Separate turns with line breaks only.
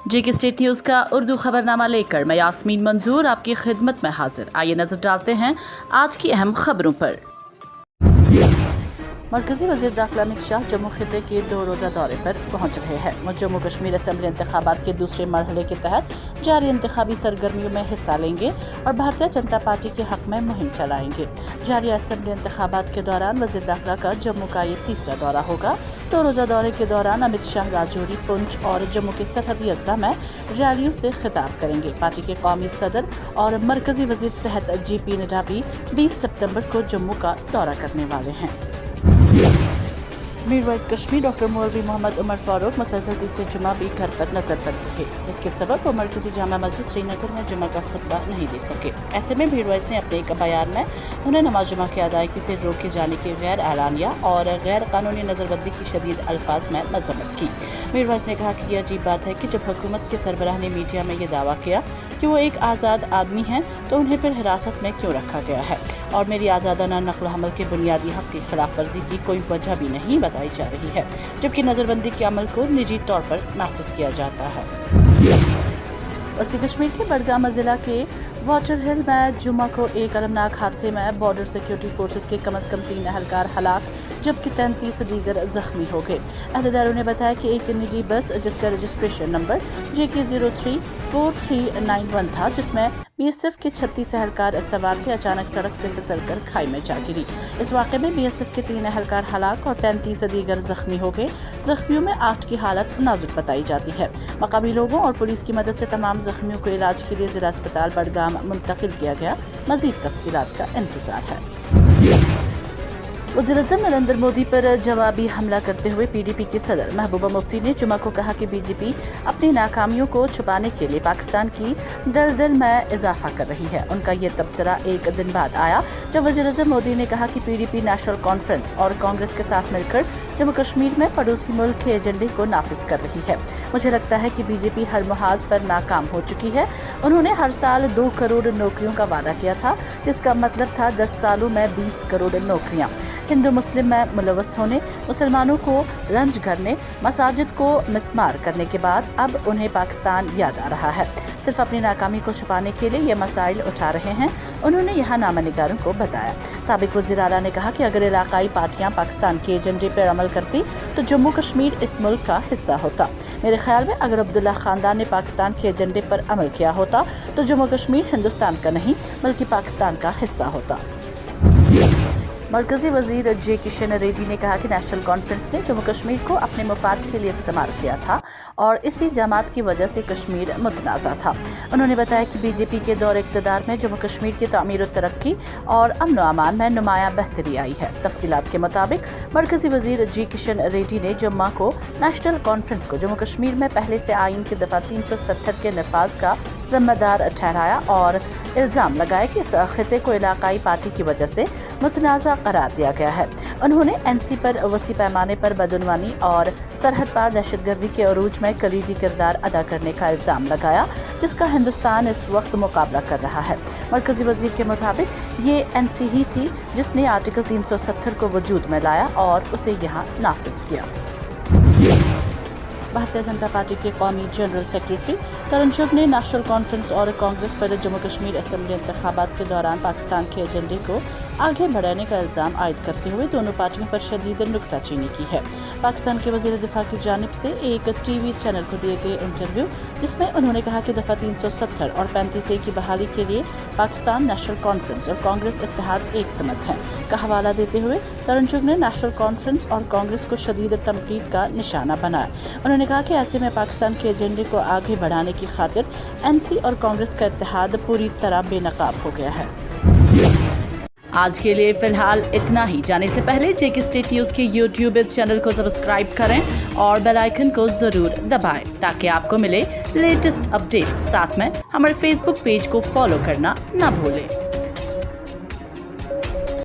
जेके state news का उर्दू खबरनामा लेकर मैं यास्मीन मंजूर आपकी खिदमत में हाजिर। आइए नजर डालते हैं आज की अहम खबरों पर। मरकजी वज़ीर दाखिला अमित शाह जम्मू खिते के 2 रोज़ा दौरे पर पहुंच रहे हैं। जम्मू कश्मीर असेंबली इंतखाबात के दूसरे मरहले के तहत जारी इंतखाबी सरगर्मियों में हिस्सा लेंगे और भारतीय जनता पार्टी के हक में मुहिम चलाएंगे। जारी असेंबली इंतखाबात के दौरान वज़ीर दाखिला का जम्मू का ये तीसरा दौरा होगा। 2 रोज़ा दौरे के दौरान अमित शाह राजौरी, पुंछ और जम्मू के सरहदी अजला में रैलियों से खिताब करेंगे। पार्टी के कौमी सदर और मरकजी वज़ीर सेहत JP नड्डा भी 20 सितंबर को जम्मू का दौरा करने वाले हैं। मीर वाइस कश्मीर डॉक्टर मौलवी मोहम्मद उमर फारूक मुसलसल तीसरे जुमा भी घर पर नजरबंद रहे, जिसके सबब वो मरकजी जामा मस्जिद श्रीनगर में जुमा का खुतबा नहीं दे सके। ऐसे में मीर वाइस ने अपने एक बयान में उन्हें नमाज जुमा की अदायगी से रोके जाने की गैर एलानिया और गैर कानूनी नजरबंदी की शदीद अल्फाज में मजम्मत की। मीर वाइस ने कहा कि यह अजीब बात है कि जब हुकूमत के सरबराह ने मीडिया में ये दावा किया कि वो एक आज़ाद आदमी हैं, तो उन्हें फिर हिरासत में क्यों रखा गया है और मेरी आज़ादाना नक्ल हमल के बुनियादी हक की खिलाफ वर्जी की कोई वजह भी नहीं बताई जा रही है, जबकि नज़रबंदी के अमल को निजी तौर पर नाफिज किया जाता है। वस्ती कश्मीर के बडगाम जिला के वाटर हिल में जुमा को एक अलमनाक हादसे में बॉर्डर सिक्योरिटी फोर्सेस के कम से कम 3 एहलकार हलाक जबकि 33 दीगर जख्मी हो गए। अहदेदारों ने बताया कि एक निजी बस जिसका रजिस्ट्रेशन नंबर JK 034391 था, जिसमें BSF के 36 एहलकार सवार थे, अचानक सड़क से फिसलकर खाई में जा गिरी। इस वाक़े में BSF के 3 एहलकार हलाक और 33 दीगर जख्मी हो गए। जख्मियों में 8 की हालत नाजुक बताई जाती है। मकामी लोगों और पुलिस की मदद से तमाम जख्मियों को इलाज के लिए जिला अस्पताल बडगाम मुंतकिल किया गया। मजीद तफसीलात का इंतजार है। वज़ीर-ए-आज़म नरेंद्र मोदी पर जवाबी हमला करते हुए PDP की सदर महबूबा मुफ्ती ने जुमा को कहा कि BJP अपनी नाकामियों को छुपाने के लिए पाकिस्तान की दलदल में इजाफा कर रही है। उनका ये तबसरा एक दिन बाद आया जब वज़ीर-ए-आज़म मोदी ने कहा कि PDP नेशनल कॉन्फ्रेंस और कांग्रेस के साथ मिलकर जम्मू कश्मीर में पड़ोसी मुल्क के एजेंडे को नाफिज कर रही है। मुझे लगता है कि BJP हर मुहाज पर नाकाम हो चुकी है। उन्होंने हर साल 2 करोड़ नौकरियों का वादा किया था, जिसका मतलब था 10 सालों में 20 करोड़ नौकरियां। हिंदू मुस्लिम में मुलवस होने, मुसलमानों को रंज करने, मसाजिद को मिस्मार करने के बाद अब उन्हें पाकिस्तान याद आ रहा है। सिर्फ अपनी नाकामी को छुपाने के लिए ये मसाइल उठा रहे हैं, उन्होंने यहाँ नामनिगारों को बताया। साबिक वज़ीर आला ने कहा कि अगर इलाकाई पार्टियां पाकिस्तान के एजेंडे पर अमल करती तो जम्मू कश्मीर इस मुल्क का हिस्सा होता। मेरे ख्याल में अगर अब्दुल्ला खानदान ने पाकिस्तान के एजेंडे पर अमल किया होता तो जम्मू कश्मीर हिंदुस्तान का नहीं बल्कि पाकिस्तान का हिस्सा होता। मरकजी वज़ीर J किशन रेड्डी ने कहा कि नेशनल कॉन्फ्रेंस ने जम्मू कश्मीर को अपने मुफाद के लिए इस्तेमाल किया था और इसी जमात की वजह से कश्मीर मुतनाज़ा था। उन्होंने बताया कि BJP के दौर इक़्तिदार में जम्मू कश्मीर की तामीर और तरक्की और अमन व अमान में नुमायाँ बेहतरी आई है। तफसीलात के मुताबिक मरकजी वज़ीर J किशन रेड्डी ने जुम्मा को नेशनल कॉन्फ्रेंस को जम्मू कश्मीर में पहले से आइन के दफ़ा 370 के नफाज का जिम्मेदार ठहराया और इल्ज़ाम लगाया कि इस खिते को इलाकाई पार्टी की वजह से मुतनाज़ा करार दिया गया है। उन्होंने NC पर वसी पैमाने पर बदउनवानी और सरहद पार दहशतगर्दी के अरूज में कलीदी किरदार अदा करने का इल्ज़ाम लगाया, जिसका हिंदुस्तान इस वक्त मुकाबला कर रहा है। मरकजी वज़ीर के मुताबिक ये NC ही थी जिसने आर्टिकल 370 को वजूद में लाया और उसे यहाँ नाफिज किया। भारतीय जनता पार्टी के कौमी जनरल सेक्रेटरी करण चुग ने नेशनल कॉन्फ्रेंस और कांग्रेस पर जम्मू कश्मीर असेंबली इंतखाबात के दौरान पाकिस्तान के एजेंडे को आगे बढ़ाने का इल्ज़ाम आयद करते हुए दोनों पार्टियों पर शदीद नुक्ताचीनी की है। पाकिस्तान के वज़ीर दिफा की जानिब से एक TV चैनल को दिए गए इंटरव्यू, जिसमें उन्होंने कहा कि दफ़ा 370 और 35A की बहाली के लिए पाकिस्तान, नेशनल कॉन्फ्रेंस और कांग्रेस इत्तेहाद एक समत हैं का हवाला देते हुए करण चुग ने नेशनल कॉन्फ्रेंस और कांग्रेस को शदीद तनकीद का निशाना बनाया। उन्होंने कहा कि ऐसे में पाकिस्तान के एजेंडे को आगे बढ़ाने की खातिर NC और कांग्रेस का इत्तेहाद पूरी तरह बेनकाब हो गया है। आज के लिए फिलहाल इतना ही। जाने से पहले जेके स्टेट न्यूज़ के YouTube चैनल को सब्सक्राइब करें और बेल आइकन को ज़रूर दबाएं ताकि आपको मिले लेटेस्ट अपडेट। साथ में हमारे Facebook पेज को फॉलो करना ना भूलें।